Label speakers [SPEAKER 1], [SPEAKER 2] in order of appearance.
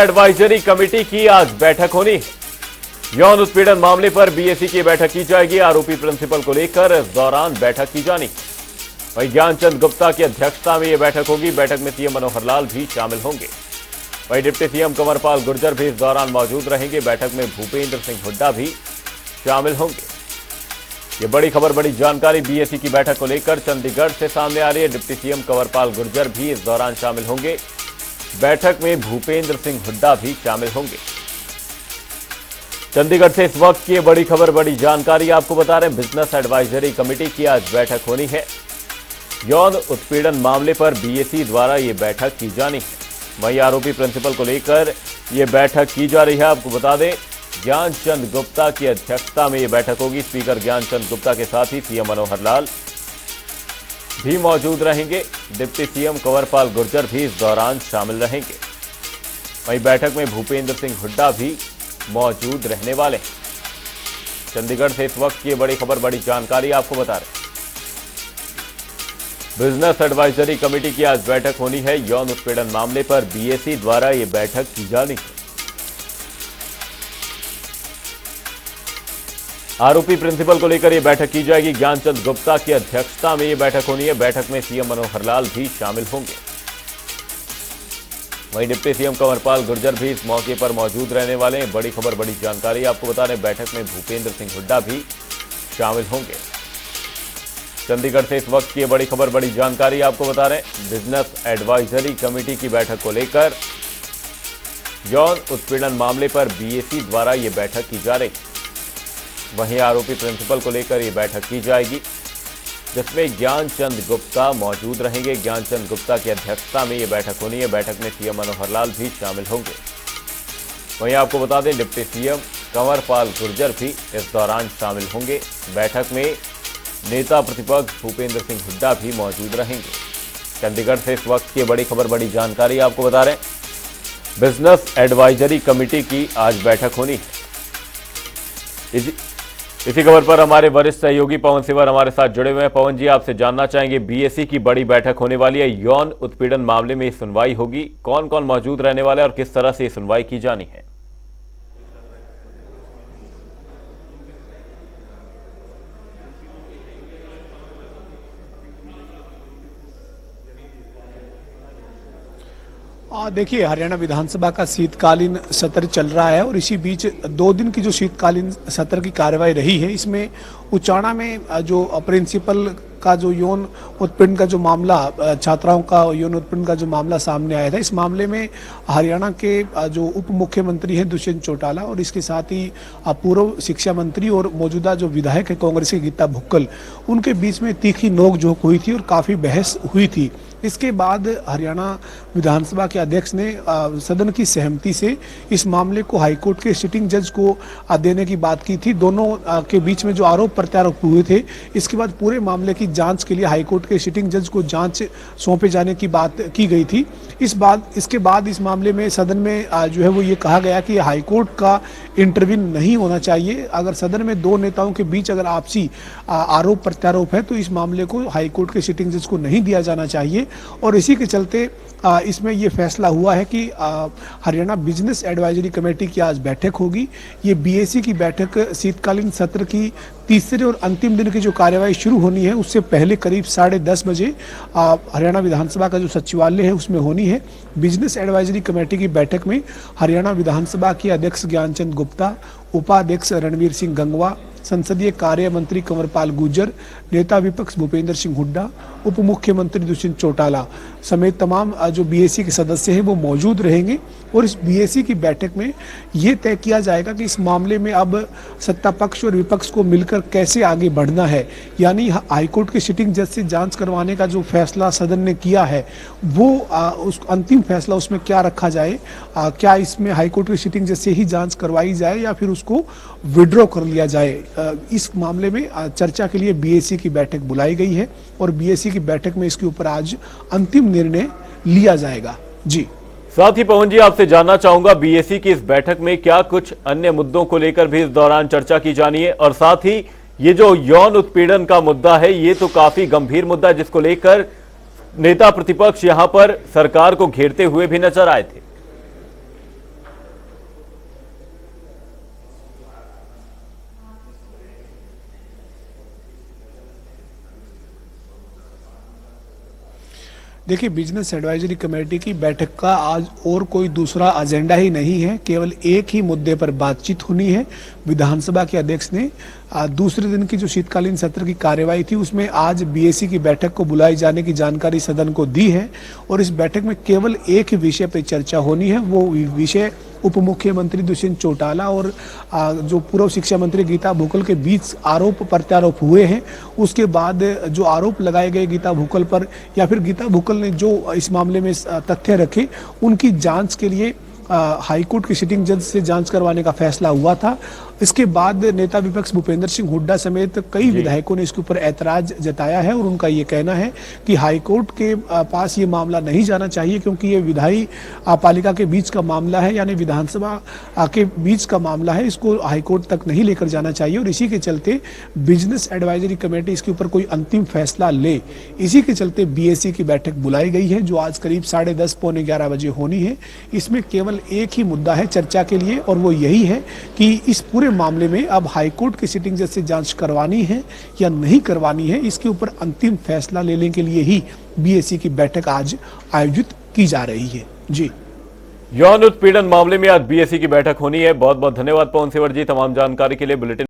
[SPEAKER 1] Advisory committee की आज बैठक होनी है। यौन उत्पीड़न मामले पर बीएसई की बैठक की जाएगी। आरोपी प्रिंसिपल को लेकर इस दौरान बैठक की जानी। वहीं ज्ञानचंद गुप्ता की अध्यक्षता में यह बैठक होगी। बैठक में सीएम मनोहर लाल भी शामिल होंगे। वहीं डिप्टी सीएम कंवरपाल गुर्जर भी इस दौरान मौजूद रहेंगे। बैठक में भूपेंद्र सिंह हुड्डा भी शामिल होंगे। ये बड़ी खबर, बड़ी जानकारी बीएसई की बैठक को लेकर चंडीगढ़ से सामने आ रही है। डिप्टी सीएम कंवरपाल गुर्जर भी इस दौरान शामिल होंगे। बैठक में भूपेंद्र सिंह हुड्डा भी शामिल होंगे। चंडीगढ़ से इस वक्त की बड़ी खबर, बड़ी जानकारी आपको बता रहे हैं। बिजनेस एडवाइजरी कमेटी की आज बैठक होनी है। यौन उत्पीड़न मामले पर बीएसई द्वारा ये बैठक की जानी है। वहीं आरोपी प्रिंसिपल को लेकर यह बैठक की जा रही है। आपको बता दें, ज्ञानचंद गुप्ता की अध्यक्षता में यह बैठक होगी। स्पीकर ज्ञानचंद गुप्ता के साथ ही सीएम मनोहर लाल भी मौजूद रहेंगे। डिप्टी सीएम कंवरपाल गुर्जर भी इस दौरान शामिल रहेंगे। वहीं बैठक में भूपेंद्र सिंह हुड्डा भी मौजूद रहने वाले हैं। चंडीगढ़ से इस वक्त की बड़ी खबर, बड़ी जानकारी आपको बता रहे हैं। बिजनेस एडवाइजरी कमेटी की आज बैठक होनी है। यौन उत्पीड़न मामले पर बीएसई द्वारा यह बैठक की जानी है। आरोपी प्रिंसिपल को लेकर यह बैठक की जाएगी। ज्ञानचंद गुप्ता की अध्यक्षता में यह बैठक होनी है। बैठक में सीएम मनोहर लाल भी शामिल होंगे। वहीं डिप्टी सीएम कंवरपाल गुर्जर भी इस मौके पर मौजूद रहने वाले हैं। बड़ी खबर, बड़ी जानकारी आपको बता रहे हैं। बैठक में भूपेंद्र सिंह हुड्डा भी शामिल होंगे। चंडीगढ़ से इस वक्त की बड़ी खबर, बड़ी जानकारी आपको बता रहे हैं। बिजनेस एडवाइजरी कमेटी की बैठक को लेकर यौन उत्पीड़न मामले पर बीएसई द्वारा यह बैठक की जा रही। वहीं आरोपी प्रिंसिपल को लेकर यह बैठक की जाएगी, जिसमें ज्ञानचंद गुप्ता मौजूद रहेंगे। ज्ञानचंद गुप्ता की अध्यक्षता में यह बैठक होनी है। बैठक में सीएम मनोहर लाल भी शामिल होंगे। वहीं आपको बता दें, डिप्टी सीएम कंवरपाल गुर्जर भी इस दौरान शामिल होंगे। बैठक में नेता प्रतिपक्ष भूपेंद्र सिंह हुड्डा भी मौजूद रहेंगे। चंडीगढ़ से इस वक्त की बड़ी खबर, बड़ी जानकारी आपको बता रहे हैं। बिजनेस एडवाइजरी कमेटी की आज बैठक होनी है। इसी खबर पर हमारे वरिष्ठ सहयोगी पवन सिवर हमारे साथ जुड़े हुए हैं। पवन जी, आपसे जानना चाहेंगे, बीएसई की बड़ी बैठक होने वाली है। यौन उत्पीड़न मामले में सुनवाई होगी। कौन कौन मौजूद रहने वाला है और किस तरह से ये सुनवाई की जानी है?
[SPEAKER 2] देखिए, हरियाणा विधानसभा का शीतकालीन सत्र चल रहा है और इसी बीच 2 दिन की जो शीतकालीन सत्र की कार्यवाही रही है, इसमें उचाना में जो प्रिंसिपल का जो यौन उत्पीड़न का जो मामला, छात्राओं का यौन उत्पीड़न का जो मामला सामने आया था, इस मामले में हरियाणा के जो उप मुख्यमंत्री हैं दुष्यंत चौटाला और इसके साथ ही पूर्व शिक्षा मंत्री और मौजूदा जो विधायक है कांग्रेस के गीता भुक्कल, उनके बीच में तीखी नोकझोंक हुई थी और काफ़ी बहस हुई थी। इसके बाद हरियाणा विधानसभा के अध्यक्ष ने सदन की सहमति से इस मामले को हाईकोर्ट के सिटिंग जज को देने की बात की थी। दोनों के बीच में जो आरोप प्रत्यारोप हुए थे, इसके बाद पूरे मामले की जांच के लिए हाईकोर्ट के सिटिंग जज को जांच सौंपे जाने की बात की गई थी। इसके बाद इस मामले में सदन में जो है वो ये कहा गया कि हाईकोर्ट का इंटरवीन नहीं होना चाहिए। अगर सदन में 2 नेताओं के बीच अगर आपसी आरोप प्रत्यारोप है तो इस मामले को हाईकोर्ट के सिटिंग जज को नहीं दिया जाना चाहिए। और इसी के चलते इसमें ये फैसला हुआ है कि हरियाणा बिजनेस एडवाइजरी कमेटी की आज बैठक होगी। ये बीएसई की बैठक शीतकालीन सत्र की तीसरे और अंतिम दिन की जो कार्यवाही शुरू होनी है, उससे पहले करीब 10:30 बजे हरियाणा विधानसभा का जो सचिवालय है उसमें होनी है। बिजनेस एडवाइजरी कमेटी की बैठक में हरियाणा विधानसभा के अध्यक्ष ज्ञानचंद गुप्ता, उपाध्यक्ष रणवीर सिंह गंगवा, संसदीय कार्य मंत्री कंवरपाल गुर्जर, नेता विपक्ष भूपेंद्र सिंह हुड्डा, उप मुख्यमंत्री दुष्यंत चौटाला समेत तमाम जो बीएसई के सदस्य हैं वो मौजूद रहेंगे। और इस बीएसई की बैठक में ये तय किया जाएगा कि इस मामले में अब सत्ता पक्ष और विपक्ष को मिलकर कैसे आगे बढ़ना है। यानी हाईकोर्ट के सिटिंग जज से जांच करवाने का जो फैसला सदन ने किया है, वो उस अंतिम फैसला उसमें क्या रखा जाए, क्या इसमें हाईकोर्ट के सिटिंग जज से ही जांच करवाई जाए या फिर उसको विड्रॉ कर लिया जाए। इस मामले में चर्चा के लिए बीएसई की बैठक बुलाई गई है और बीएसई की बैठक में इसके ऊपर आज अंतिम निर्णय लिया जाएगा। जी,
[SPEAKER 1] साथ ही पवन जी, आपसे जानना चाहूंगा, बीएसई की इस बैठक में क्या कुछ अन्य मुद्दों को लेकर भी इस दौरान चर्चा की जानी है? और साथ ही ये जो यौन उत्पीड़न का मुद्दा है, ये तो काफी गंभीर मुद्दा है, जिसको लेकर नेता प्रतिपक्ष यहां पर सरकार को घेरते हुए भी नजर आए थे।
[SPEAKER 2] देखिए, बिजनेस एडवाइजरी कमेटी की बैठक का आज और कोई दूसरा एजेंडा ही नहीं है, केवल एक ही मुद्दे पर बातचीत होनी है। विधानसभा के अध्यक्ष ने दूसरे दिन की जो शीतकालीन सत्र की कार्यवाही थी उसमें आज बीएसी की बैठक को बुलाए जाने की जानकारी सदन को दी है और इस बैठक में केवल एक ही विषय पर चर्चा होनी है। वो विषय उप मुख्यमंत्री दुष्यंत चौटाला और जो पूर्व शिक्षा मंत्री गीता भुक्कल के बीच आरोप प्रत्यारोप हुए हैं, उसके बाद जो आरोप लगाए गए गीता भुक्कल पर या फिर गीता भुक्कल ने जो इस मामले में तथ्य रखे, उनकी जांच के लिए हाईकोर्ट की सिटिंग जज से जांच करवाने का फैसला हुआ था। इसके बाद नेता विपक्ष भूपेंद्र सिंह हुड्डा समेत कई विधायकों ने इसके ऊपर ऐतराज जताया है और उनका ये कहना है कि हाईकोर्ट के पास ये मामला नहीं जाना चाहिए क्योंकि ये विधायी पालिका के बीच का मामला है, यानी विधानसभा के बीच का मामला है, इसको हाईकोर्ट तक नहीं लेकर जाना चाहिए और इसी के चलते बिजनेस एडवाइजरी कमेटी इसके ऊपर कोई अंतिम फैसला ले, इसी के चलते बीएसी की बैठक बुलाई गई है जो आज करीब 10:30 पौने 11 बजे होनी है। इसमें केवल एक ही मुद्दा है चर्चा के लिए और वो यही है कि इस पूरे मामले में अब हाईकोर्ट की सिटिंग जज से जांच करवानी है या नहीं करवानी है, इसके ऊपर अंतिम फैसला लेने के लिए ही बीएसी की बैठक आज आयोजित की जा रही है। जी,
[SPEAKER 1] यौन उत्पीड़न मामले में आज बीएसी की बैठक होनी है। बहुत बहुत धन्यवाद पवन सिवर जी, तमाम जानकारी के लिए। बुलेटिन